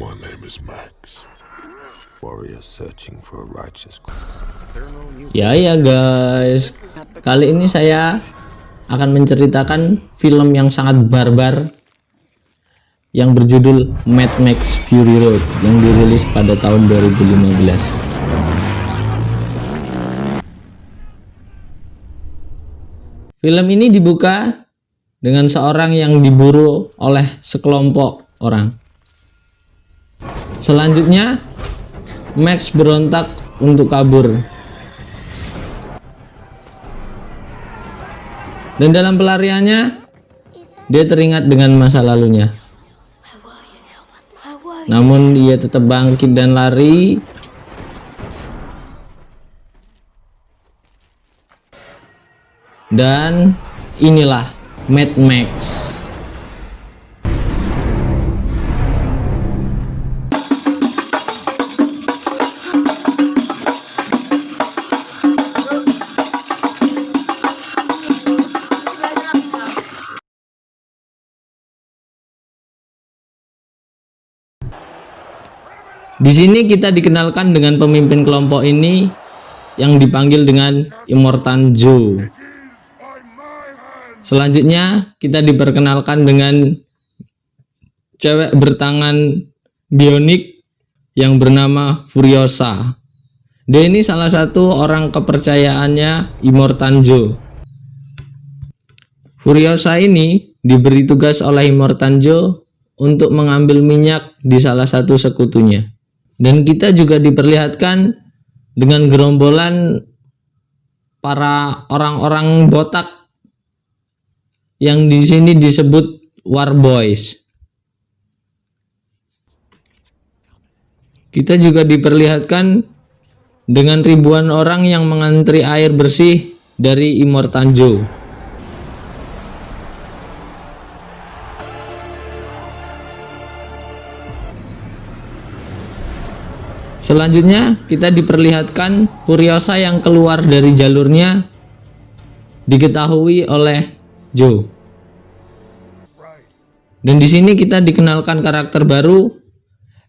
My name is Max. Warrior searching for a righteous. Ya guys, kali ini saya akan menceritakan film yang sangat barbar yang berjudul Mad Max Fury Road yang dirilis pada tahun 2015. Film ini dibuka dengan seorang yang diburu oleh sekelompok orang. Selanjutnya, Max berontak untuk kabur. Dan dalam pelariannya, dia teringat dengan masa lalunya. Namun dia tetap bangkit dan lari. Dan inilah Mad Max. Di sini kita dikenalkan dengan pemimpin kelompok ini yang dipanggil dengan Immortan Joe. Selanjutnya kita diperkenalkan dengan cewek bertangan bionik yang bernama Furiosa. Dia ini salah satu orang kepercayaannya Immortan Joe. Furiosa ini diberi tugas oleh Immortan Joe untuk mengambil minyak di salah satu sekutunya. Dan kita juga diperlihatkan dengan gerombolan para orang-orang botak yang di sini disebut War Boys. Kita juga diperlihatkan dengan ribuan orang yang mengantri air bersih dari Immortan Joe. Selanjutnya kita diperlihatkan Furiosa yang keluar dari jalurnya diketahui oleh Joe. Dan di sini kita dikenalkan karakter baru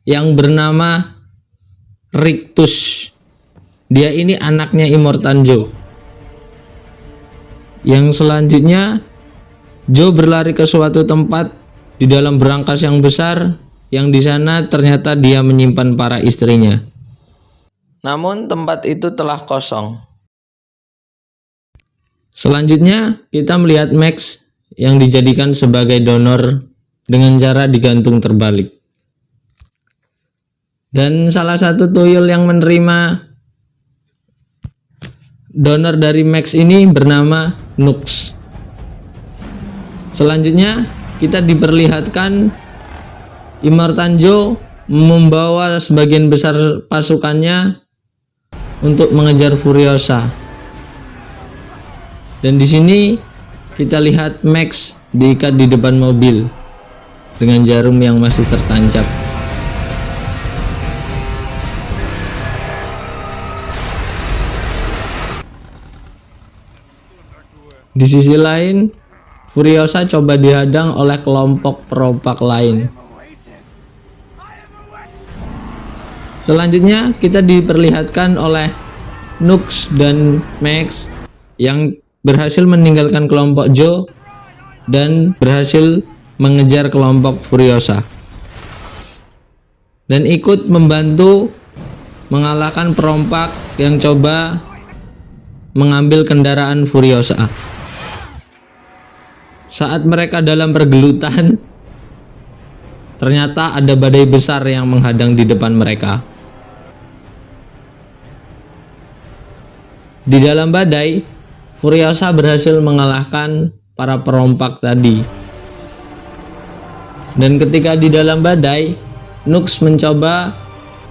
yang bernama Rictus. Dia ini anaknya Immortan Joe. Yang selanjutnya Joe berlari ke suatu tempat di dalam berangkas yang besar, yang di sana ternyata dia menyimpan para istrinya. Namun tempat itu telah kosong. Selanjutnya kita melihat Max yang dijadikan sebagai donor dengan cara digantung terbalik. Dan salah satu tuyul yang menerima donor dari Max ini bernama Nux. Selanjutnya kita diperlihatkan Immortan Joe membawa sebagian besar pasukannya untuk mengejar Furiosa. Dan di sini kita lihat Max diikat di depan mobil dengan jarum yang masih tertancap. Di sisi lain, Furiosa coba dihadang oleh kelompok perompak lain. Selanjutnya kita diperlihatkan oleh Nux dan Max yang berhasil meninggalkan kelompok Joe dan berhasil mengejar kelompok Furiosa dan ikut membantu mengalahkan perompak yang coba mengambil kendaraan Furiosa. Saat mereka dalam pergelutan, ternyata ada badai besar yang menghadang di depan mereka. Di dalam badai, Furiosa berhasil mengalahkan para perompak tadi. Dan ketika di dalam badai, Nux mencoba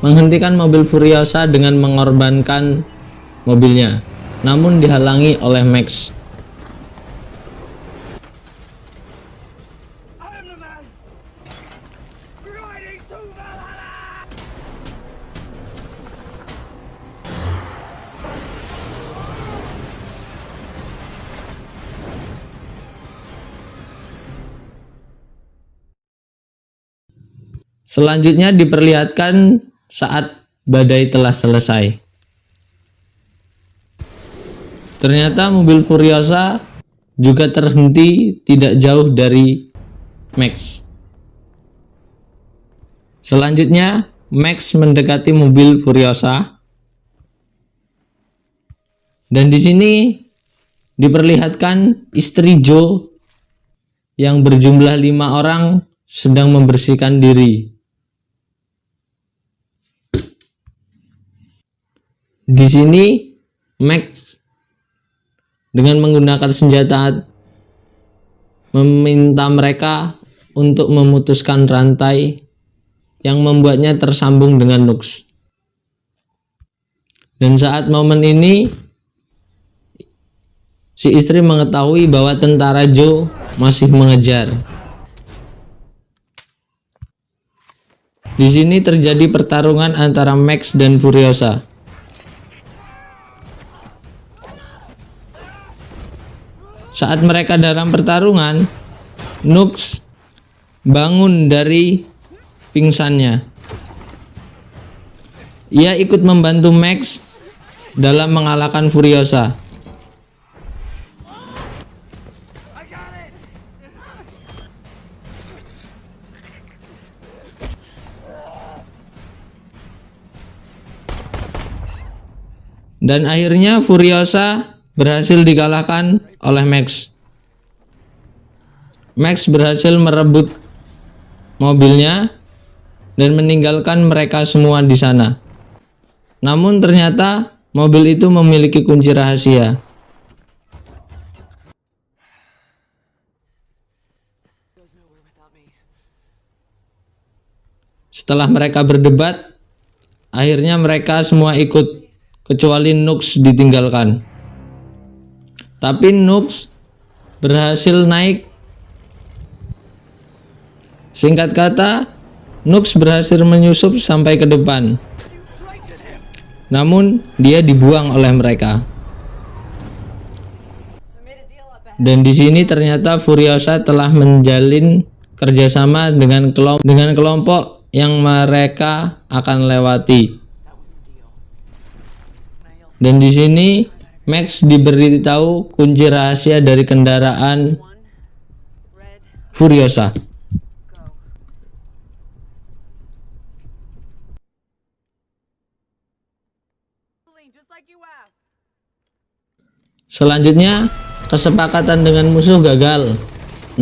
menghentikan mobil Furiosa dengan mengorbankan mobilnya, namun dihalangi oleh Max. Selanjutnya diperlihatkan saat badai telah selesai. Ternyata mobil Furiosa juga terhenti tidak jauh dari Max. Selanjutnya, Max mendekati mobil Furiosa. Dan di sini diperlihatkan istri Joe yang berjumlah 5 orang sedang membersihkan diri. Di sini Max dengan menggunakan senjata meminta mereka untuk memutuskan rantai yang membuatnya tersambung dengan Nux. Dan saat momen ini si istri mengetahui bahwa tentara Joe masih mengejar. Di sini terjadi pertarungan antara Max dan Furiosa. Saat mereka dalam pertarungan, Nux bangun dari pingsannya. Ia ikut membantu Max dalam mengalahkan Furiosa. Dan akhirnya Furiosa berhasil dikalahkan oleh Max. Max berhasil merebut mobilnya dan meninggalkan mereka semua di sana. Namun ternyata mobil itu memiliki kunci rahasia. Setelah mereka berdebat, akhirnya mereka semua ikut, kecuali Nux ditinggalkan. Tapi Nux berhasil naik. Singkat kata, Nux berhasil menyusup sampai ke depan. Namun dia dibuang oleh mereka. Dan di sini ternyata Furiosa telah menjalin kerjasama dengan kelompok yang mereka akan lewati. Dan di sini Max diberitahu kunci rahasia dari kendaraan Furiosa. Selanjutnya, kesepakatan dengan musuh gagal.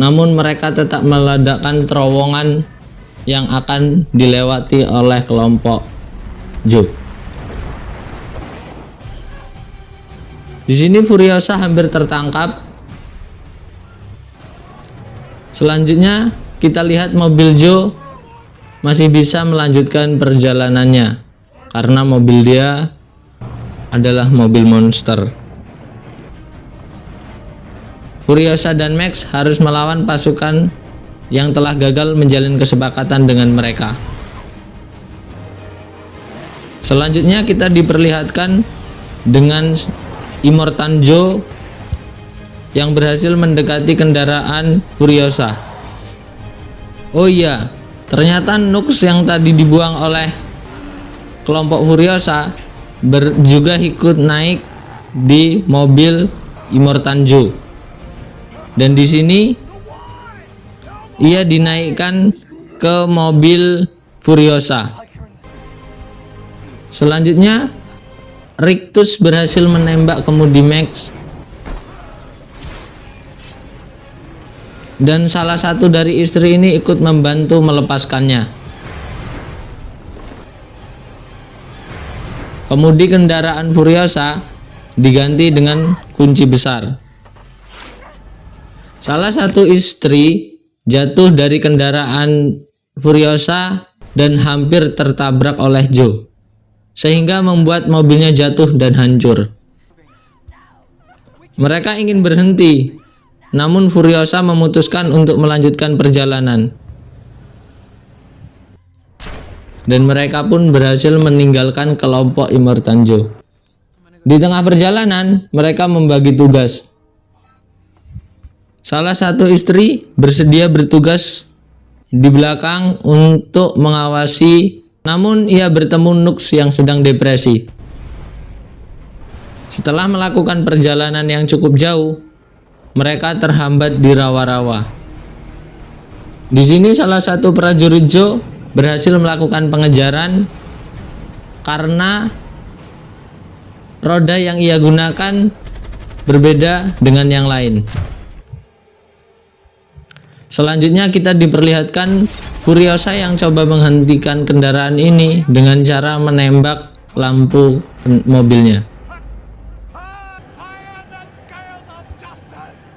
Namun mereka tetap meledakkan terowongan yang akan dilewati oleh kelompok Joe. Di sini Furiosa hampir tertangkap. Selanjutnya kita lihat mobil Joe masih bisa melanjutkan perjalanannya karena mobil dia adalah mobil monster. Furiosa dan Max harus melawan pasukan yang telah gagal menjalin kesepakatan dengan mereka. Selanjutnya kita diperlihatkan dengan Immortan Joe yang berhasil mendekati kendaraan Furiosa. Oh iya, ternyata Nux yang tadi dibuang oleh kelompok Furiosa juga ikut naik di mobil Immortan Joe. Dan di sini ia dinaikkan ke mobil Furiosa. Selanjutnya Rictus berhasil menembak kemudi Max. Dan salah satu dari istri ini ikut membantu melepaskannya. Kemudi kendaraan Furiosa diganti dengan kunci besar. Salah satu istri jatuh dari kendaraan Furiosa dan hampir tertabrak oleh Joe, sehingga membuat mobilnya jatuh dan hancur. Mereka ingin berhenti, namun Furiosa memutuskan untuk melanjutkan perjalanan. Dan mereka pun berhasil meninggalkan kelompok Immortan Joe. Di tengah perjalanan, mereka membagi tugas. Salah satu istri bersedia bertugas di belakang untuk mengawasi, namun ia bertemu Nux yang sedang depresi. Setelah melakukan perjalanan yang cukup jauh, mereka terhambat di rawa-rawa. Di sini salah satu prajurit Joe berhasil melakukan pengejaran karena roda yang ia gunakan berbeda dengan yang lain. Selanjutnya kita diperlihatkan Furiosa yang coba menghentikan kendaraan ini dengan cara menembak lampu mobilnya.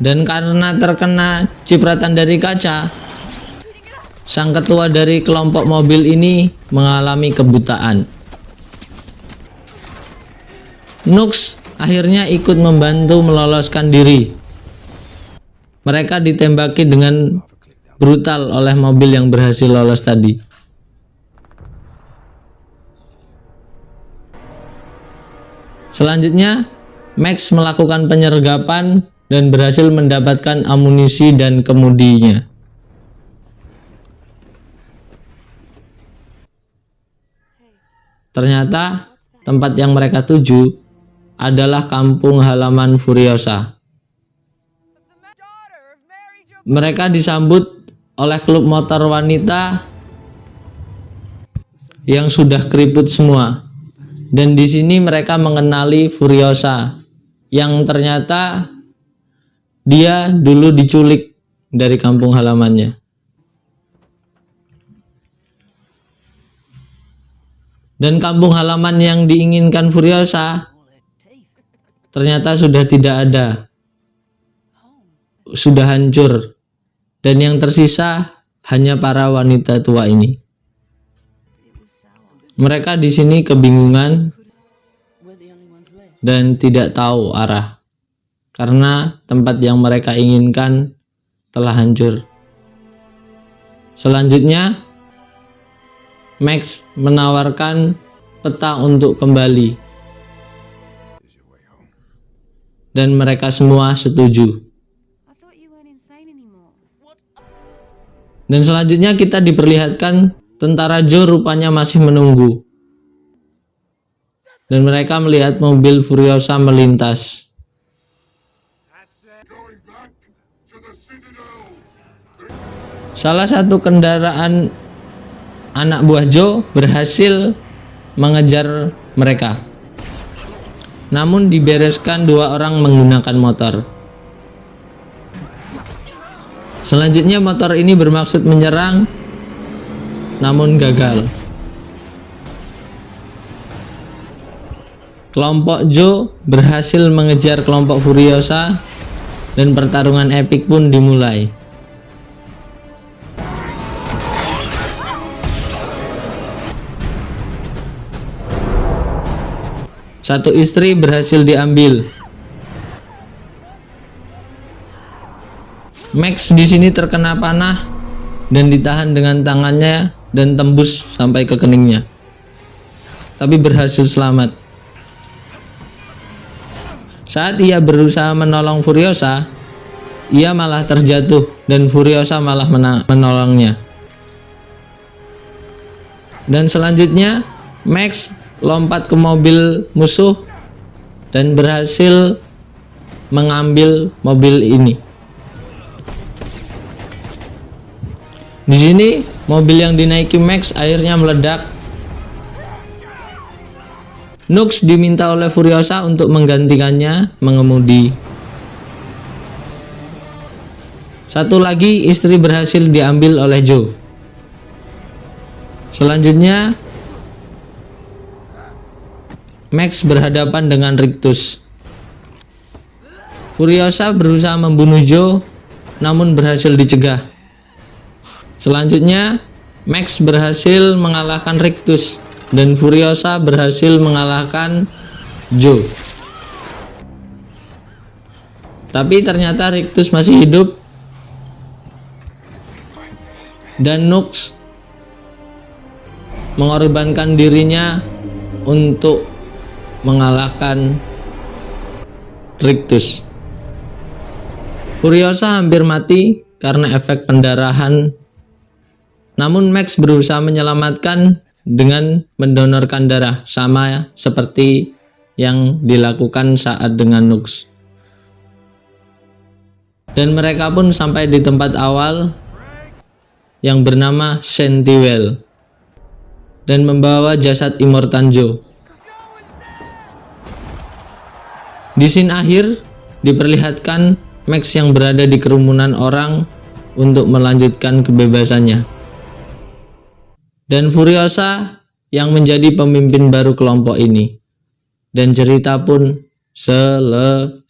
Dan karena terkena cipratan dari kaca, sang ketua dari kelompok mobil ini mengalami kebutaan. Nux akhirnya ikut membantu meloloskan diri. Mereka ditembaki dengan brutal oleh mobil yang berhasil lolos tadi. Selanjutnya, Max melakukan penyergapan dan berhasil mendapatkan amunisi dan kemudinya. Ternyata tempat yang mereka tuju adalah kampung halaman Furiosa. Mereka disambut oleh klub motor wanita yang sudah keriput semua. Dan di sini mereka mengenali Furiosa yang ternyata dia dulu diculik dari kampung halamannya. Dan kampung halaman yang diinginkan Furiosa ternyata sudah tidak ada. Sudah hancur. Dan yang tersisa hanya para wanita tua ini. Mereka di sini kebingungan dan tidak tahu arah. Karena tempat yang mereka inginkan telah hancur. Selanjutnya, Max menawarkan peta untuk kembali. Dan mereka semua setuju. Dan selanjutnya kita diperlihatkan tentara Joe rupanya masih menunggu. Dan mereka melihat mobil Furiosa melintas. Salah satu kendaraan anak buah Joe berhasil mengejar mereka. Namun dibereskan dua orang menggunakan motor. Selanjutnya motor ini bermaksud menyerang, namun gagal. Kelompok Joe berhasil mengejar kelompok Furiosa dan pertarungan epik pun dimulai. Satu istri berhasil diambil. Max di sini terkena panah dan ditahan dengan tangannya dan tembus sampai ke keningnya. Tapi berhasil selamat. Saat ia berusaha menolong Furiosa, ia malah terjatuh dan Furiosa malah menolongnya. Dan selanjutnya Max lompat ke mobil musuh dan berhasil mengambil mobil ini. Di sini mobil yang dinaiki Max akhirnya meledak. Nux diminta oleh Furiosa untuk menggantikannya mengemudi. Satu lagi istri berhasil diambil oleh Joe. Selanjutnya Max berhadapan dengan Rictus. Furiosa berusaha membunuh Joe namun berhasil dicegah. Selanjutnya, Max berhasil mengalahkan Rictus dan Furiosa berhasil mengalahkan Joe. Tapi ternyata Rictus masih hidup dan Nux mengorbankan dirinya untuk mengalahkan Rictus. Furiosa hampir mati karena efek pendarahan Namun Max berusaha menyelamatkan dengan mendonorkan darah, sama seperti yang dilakukan saat dengan Nux. Dan mereka pun sampai di tempat awal yang bernama Sentiwell dan membawa jasad Immortan Joe. Di scene akhir diperlihatkan Max yang berada di kerumunan orang untuk melanjutkan kebebasannya, dan Furiosa yang menjadi pemimpin baru kelompok ini, dan cerita pun selesai.